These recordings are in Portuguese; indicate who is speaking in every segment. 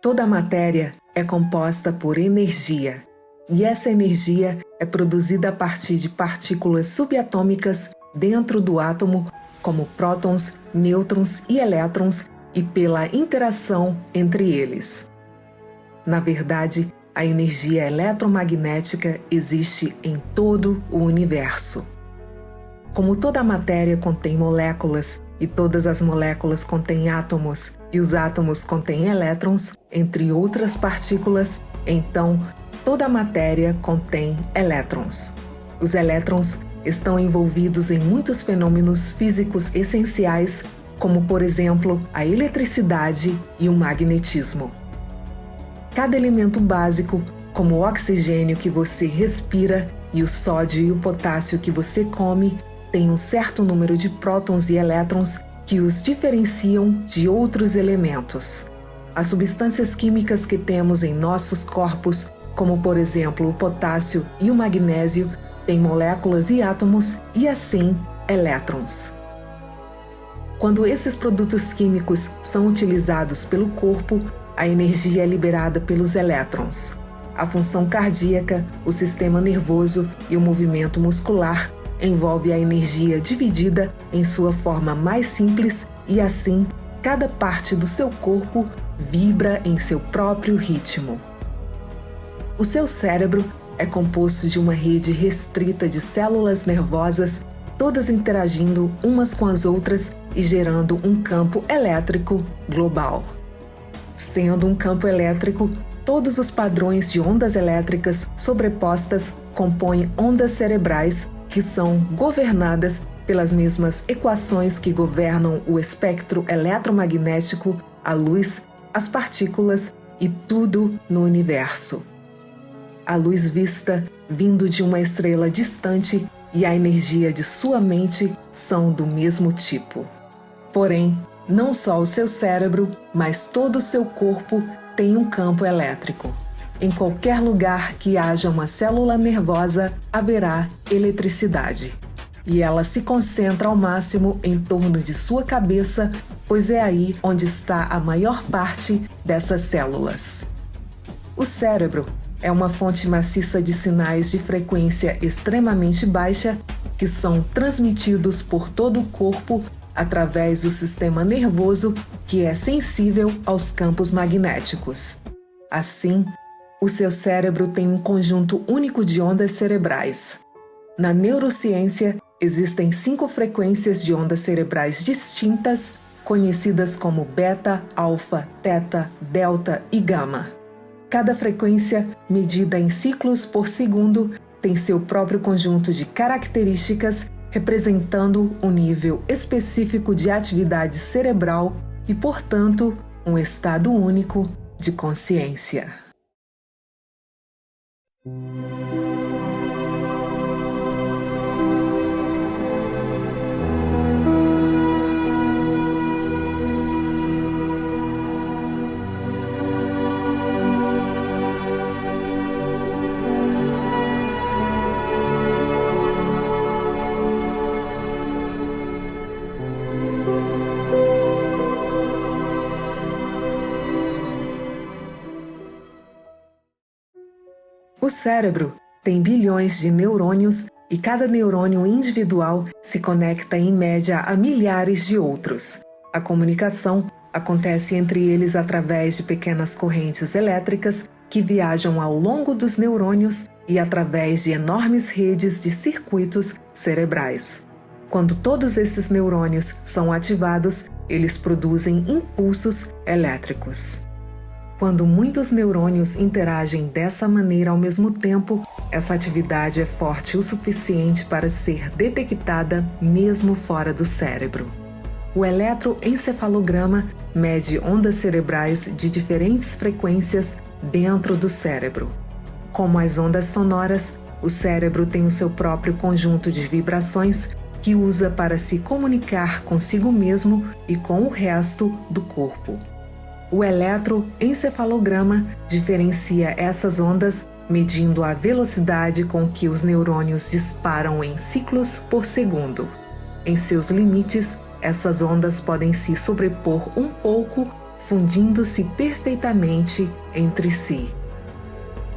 Speaker 1: Toda a matéria é composta por energia, e essa energia é produzida a partir de partículas subatômicas dentro do átomo, como prótons, nêutrons e elétrons, e pela interação entre eles. Na verdade, a energia eletromagnética existe em todo o universo. Como toda a matéria contém moléculas, e todas as moléculas contêm átomos, e os átomos contêm elétrons, entre outras partículas, então toda a matéria contém elétrons. Os elétrons estão envolvidos em muitos fenômenos físicos essenciais, como, por exemplo, a eletricidade e o magnetismo. Cada elemento básico, como o oxigênio que você respira e o sódio e o potássio que você come, tem um certo número de prótons e elétrons que os diferenciam de outros elementos. As substâncias químicas que temos em nossos corpos, como por exemplo o potássio e o magnésio, têm moléculas e átomos e assim elétrons. Quando esses produtos químicos são utilizados pelo corpo, a energia é liberada pelos elétrons. A função cardíaca, o sistema nervoso e o movimento muscular envolve a energia dividida em sua forma mais simples e assim cada parte do seu corpo vibra em seu próprio ritmo. O seu cérebro é composto de uma rede restrita de células nervosas, todas interagindo umas com as outras e gerando um campo elétrico global. Sendo um campo elétrico, todos os padrões de ondas elétricas sobrepostas compõem ondas cerebrais que são governadas pelas mesmas equações que governam o espectro eletromagnético, a luz, as partículas e tudo no universo. A luz vista vindo de uma estrela distante e a energia de sua mente são do mesmo tipo. Porém, não só o seu cérebro, mas todo o seu corpo tem um campo elétrico. Em qualquer lugar que haja uma célula nervosa, haverá eletricidade. E ela se concentra ao máximo em torno de sua cabeça, pois é aí onde está a maior parte dessas células. O cérebro é uma fonte maciça de sinais de frequência extremamente baixa que são transmitidos por todo o corpo através do sistema nervoso que é sensível aos campos magnéticos. Assim, o seu cérebro tem um conjunto único de ondas cerebrais. Na neurociência, existem 5 frequências de ondas cerebrais distintas, conhecidas como beta, alfa, teta, delta e gama. Cada frequência, medida em ciclos por segundo, tem seu próprio conjunto de características, representando um nível específico de atividade cerebral e, portanto, um estado único de consciência. O cérebro tem bilhões de neurônios e cada neurônio individual se conecta em média a milhares de outros. A comunicação acontece entre eles através de pequenas correntes elétricas que viajam ao longo dos neurônios e através de enormes redes de circuitos cerebrais. Quando todos esses neurônios são ativados, eles produzem impulsos elétricos. Quando muitos neurônios interagem dessa maneira ao mesmo tempo, essa atividade é forte o suficiente para ser detectada mesmo fora do cérebro. O eletroencefalograma mede ondas cerebrais de diferentes frequências dentro do cérebro. Como as ondas sonoras, o cérebro tem o seu próprio conjunto de vibrações que usa para se comunicar consigo mesmo e com o resto do corpo. O eletroencefalograma diferencia essas ondas medindo a velocidade com que os neurônios disparam em ciclos por segundo. Em seus limites, essas ondas podem se sobrepor um pouco fundindo-se perfeitamente entre si.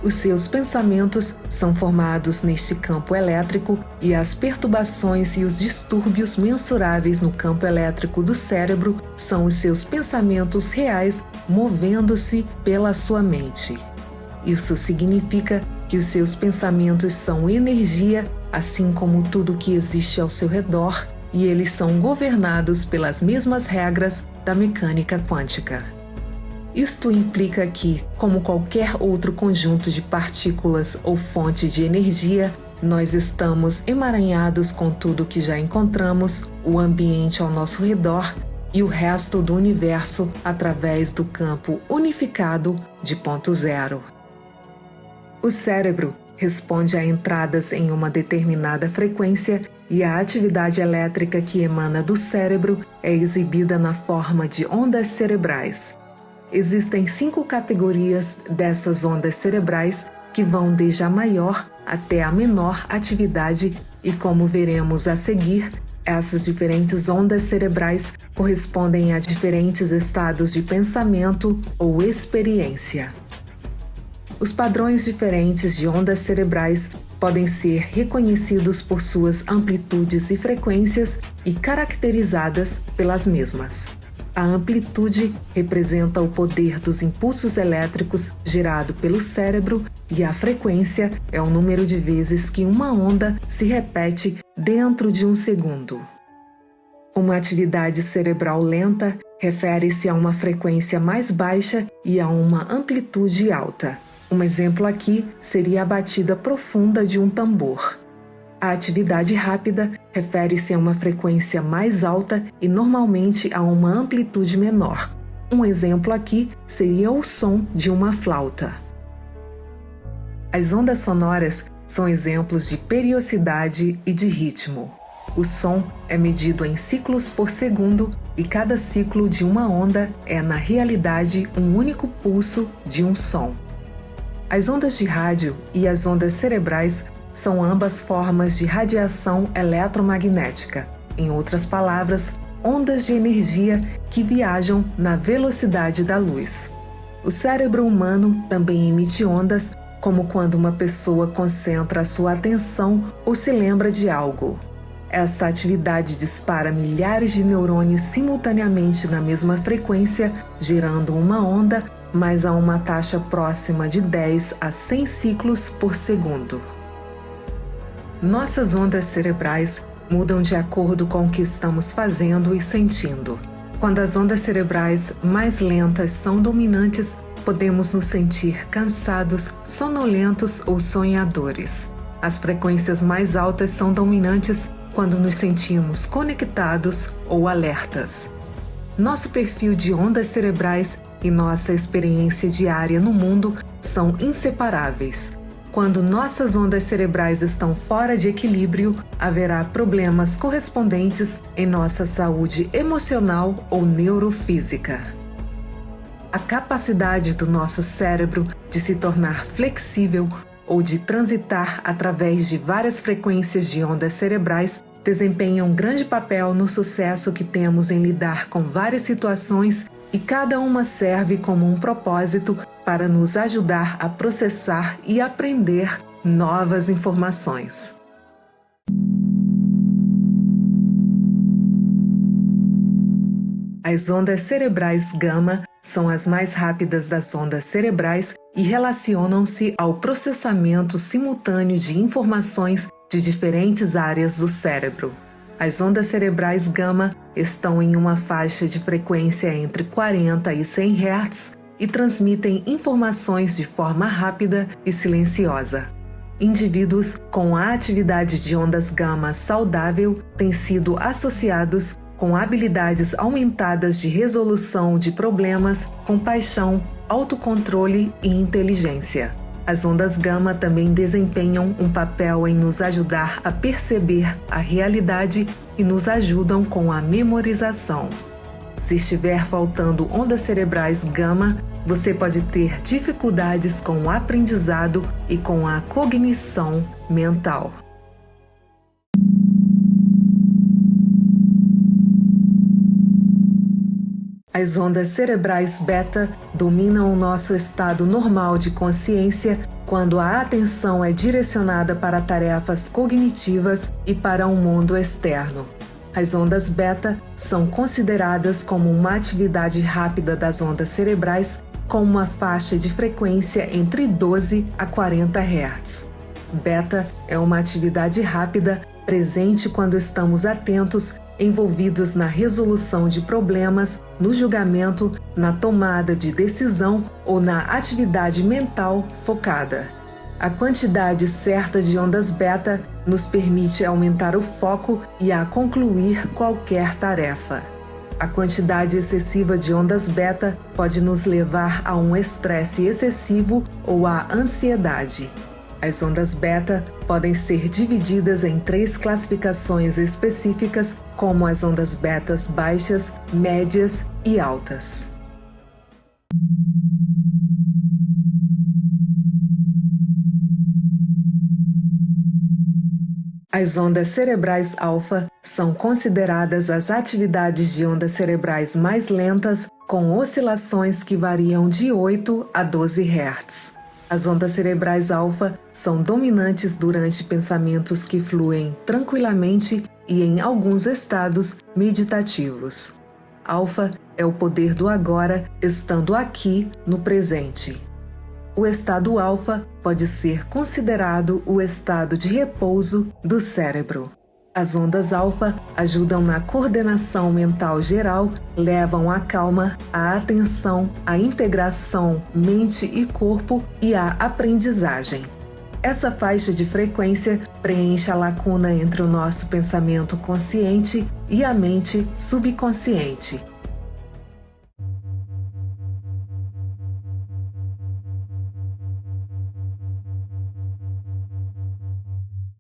Speaker 1: Os seus pensamentos são formados neste campo elétrico e as perturbações e os distúrbios mensuráveis no campo elétrico do cérebro são os seus pensamentos reais movendo-se pela sua mente. Isso significa que os seus pensamentos são energia, assim como tudo que existe ao seu redor, e eles são governados pelas mesmas regras da mecânica quântica. Isto implica que, como qualquer outro conjunto de partículas ou fonte de energia, nós estamos emaranhados com tudo que já encontramos, o ambiente ao nosso redor e o resto do universo através do campo unificado de ponto zero. O cérebro responde a entradas em uma determinada frequência e a atividade elétrica que emana do cérebro é exibida na forma de ondas cerebrais. Existem 5 categorias dessas ondas cerebrais que vão desde a maior até a menor atividade e, como veremos a seguir, essas diferentes ondas cerebrais correspondem a diferentes estados de pensamento ou experiência. Os padrões diferentes de ondas cerebrais podem ser reconhecidos por suas amplitudes e frequências e caracterizadas pelas mesmas. A amplitude representa o poder dos impulsos elétricos gerado pelo cérebro e a frequência é o número de vezes que uma onda se repete dentro de um segundo. Uma atividade cerebral lenta refere-se a uma frequência mais baixa e a uma amplitude alta. Um exemplo aqui seria a batida profunda de um tambor. A atividade rápida refere-se a uma frequência mais alta e normalmente a uma amplitude menor. Um exemplo aqui seria o som de uma flauta. As ondas sonoras são exemplos de periodicidade e de ritmo. O som é medido em ciclos por segundo e cada ciclo de uma onda é, na realidade, um único pulso de um som. As ondas de rádio e as ondas cerebrais são ambas formas de radiação eletromagnética. Em outras palavras, ondas de energia que viajam na velocidade da luz. O cérebro humano também emite ondas, como quando uma pessoa concentra a sua atenção ou se lembra de algo. Essa atividade dispara milhares de neurônios simultaneamente na mesma frequência, gerando uma onda, mas a uma taxa próxima de 10 a 100 ciclos por segundo. Nossas ondas cerebrais mudam de acordo com o que estamos fazendo e sentindo. Quando as ondas cerebrais mais lentas são dominantes, podemos nos sentir cansados, sonolentos ou sonhadores. As frequências mais altas são dominantes quando nos sentimos conectados ou alertas. Nosso perfil de ondas cerebrais e nossa experiência diária no mundo são inseparáveis. Quando nossas ondas cerebrais estão fora de equilíbrio, haverá problemas correspondentes em nossa saúde emocional ou neurofísica. A capacidade do nosso cérebro de se tornar flexível ou de transitar através de várias frequências de ondas cerebrais desempenha um grande papel no sucesso que temos em lidar com várias situações e cada uma serve como um propósito para nos ajudar a processar e aprender novas informações. As ondas cerebrais gama são as mais rápidas das ondas cerebrais e relacionam-se ao processamento simultâneo de informações de diferentes áreas do cérebro. As ondas cerebrais gama estão em uma faixa de frequência entre 40 e 100 Hz e transmitem informações de forma rápida e silenciosa. Indivíduos com a atividade de ondas gama saudável têm sido associados com habilidades aumentadas de resolução de problemas, compaixão, autocontrole e inteligência. As ondas gama também desempenham um papel em nos ajudar a perceber a realidade e nos ajudam com a memorização. Se estiver faltando ondas cerebrais gama, você pode ter dificuldades com o aprendizado e com a cognição mental. As ondas cerebrais beta dominam o nosso estado normal de consciência quando a atenção é direcionada para tarefas cognitivas e para um mundo externo. As ondas beta são consideradas como uma atividade rápida das ondas cerebrais com uma faixa de frequência entre 12 a 40 Hz. Beta é uma atividade rápida presente quando estamos atentos, envolvidos na resolução de problemas, no julgamento, na tomada de decisão ou na atividade mental focada. A quantidade certa de ondas beta nos permite aumentar o foco e a concluir qualquer tarefa. A quantidade excessiva de ondas beta pode nos levar a um estresse excessivo ou à ansiedade. As ondas beta podem ser divididas em 3 classificações específicas, como as ondas betas baixas, médias e altas. As ondas cerebrais alfa são consideradas as atividades de ondas cerebrais mais lentas, com oscilações que variam de 8 a 12 Hz. As ondas cerebrais alfa são dominantes durante pensamentos que fluem tranquilamente e em alguns estados meditativos. Alfa é o poder do agora, estando aqui no presente. O estado alfa pode ser considerado o estado de repouso do cérebro. As ondas alfa ajudam na coordenação mental geral, levam à calma, à atenção, à integração mente e corpo e à aprendizagem. Essa faixa de frequência preenche a lacuna entre o nosso pensamento consciente e a mente subconsciente.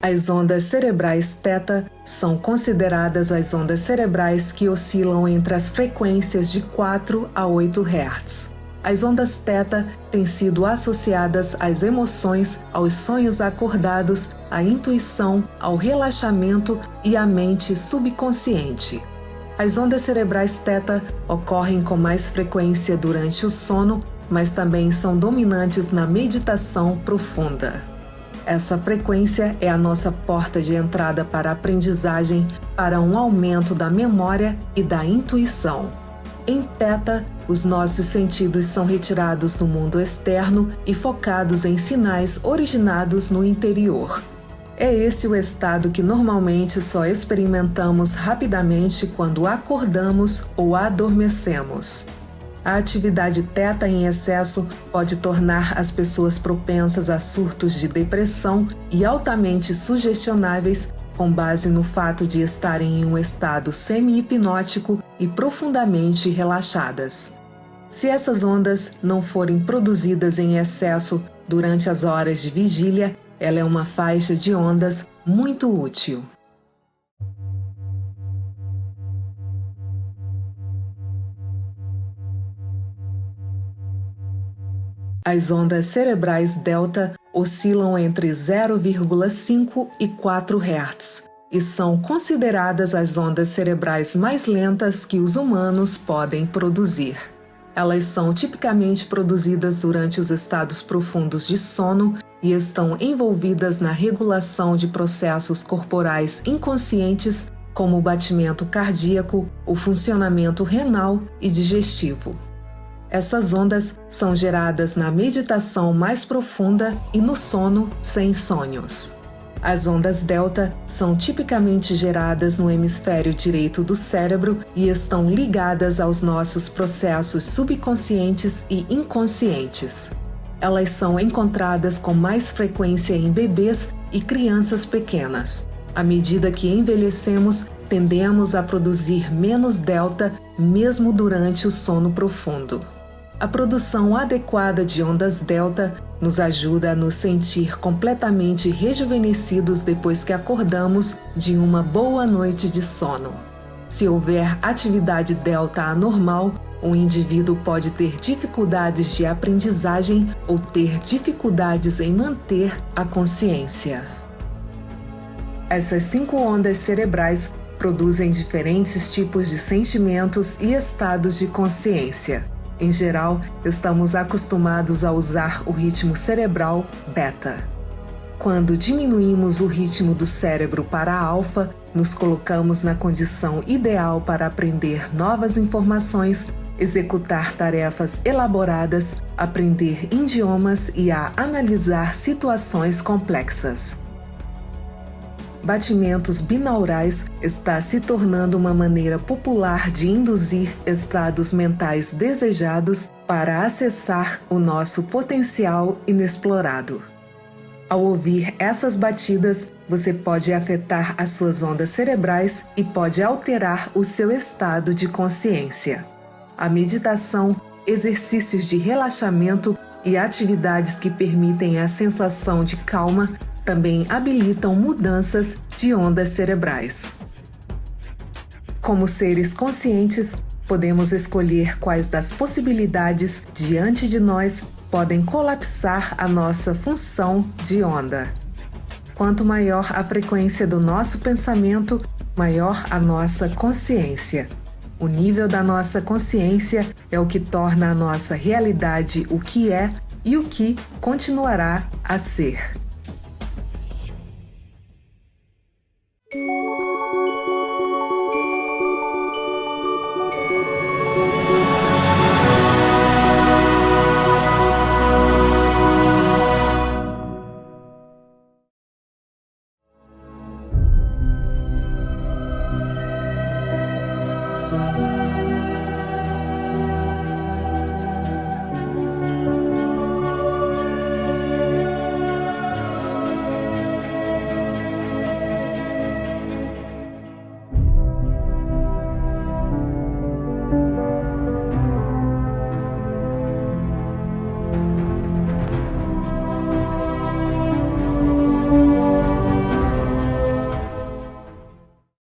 Speaker 1: As ondas cerebrais θ são consideradas as ondas cerebrais que oscilam entre as frequências de 4 a 8 Hz. As ondas θ têm sido associadas às emoções, aos sonhos acordados, à intuição, ao relaxamento e à mente subconsciente. As ondas cerebrais θ ocorrem com mais frequência durante o sono, mas também são dominantes na meditação profunda. Essa frequência é a nossa porta de entrada para a aprendizagem, para um aumento da memória e da intuição. Em θ, os nossos sentidos são retirados do mundo externo e focados em sinais originados no interior. É esse o estado que normalmente só experimentamos rapidamente quando acordamos ou adormecemos. A atividade θ em excesso pode tornar as pessoas propensas a surtos de depressão e altamente sugestionáveis, com base no fato de estarem em um estado semi-hipnótico e profundamente relaxadas. Se essas ondas não forem produzidas em excesso durante as horas de vigília, ela é uma faixa de ondas muito útil. As ondas cerebrais delta oscilam entre 0,5 e 4 Hz e são consideradas as ondas cerebrais mais lentas que os humanos podem produzir. Elas são tipicamente produzidas durante os estados profundos de sono e estão envolvidas na regulação de processos corporais inconscientes, como o batimento cardíaco, o funcionamento renal e digestivo. Essas ondas são geradas na meditação mais profunda e no sono sem sonhos. As ondas delta são tipicamente geradas no hemisfério direito do cérebro e estão ligadas aos nossos processos subconscientes e inconscientes. Elas são encontradas com mais frequência em bebês e crianças pequenas. À medida que envelhecemos, tendemos a produzir menos delta, mesmo durante o sono profundo. A produção adequada de ondas delta nos ajuda a nos sentir completamente rejuvenescidos depois que acordamos de uma boa noite de sono. Se houver atividade delta anormal, o indivíduo pode ter dificuldades de aprendizagem ou ter dificuldades em manter a consciência. Essas 5 ondas cerebrais produzem diferentes tipos de sentimentos e estados de consciência. Em geral, estamos acostumados a usar o ritmo cerebral beta. Quando diminuímos o ritmo do cérebro para alfa, nos colocamos na condição ideal para aprender novas informações, executar tarefas elaboradas, aprender idiomas e a analisar situações complexas. Batimentos binaurais está se tornando uma maneira popular de induzir estados mentais desejados para acessar o nosso potencial inexplorado. Ao ouvir essas batidas, você pode afetar as suas ondas cerebrais e pode alterar o seu estado de consciência. A meditação, exercícios de relaxamento e atividades que permitem a sensação de calma também habilitam mudanças de ondas cerebrais. Como seres conscientes, podemos escolher quais das possibilidades diante de nós podem colapsar a nossa função de onda. Quanto maior a frequência do nosso pensamento, maior a nossa consciência. O nível da nossa consciência é o que torna a nossa realidade o que é e o que continuará a ser.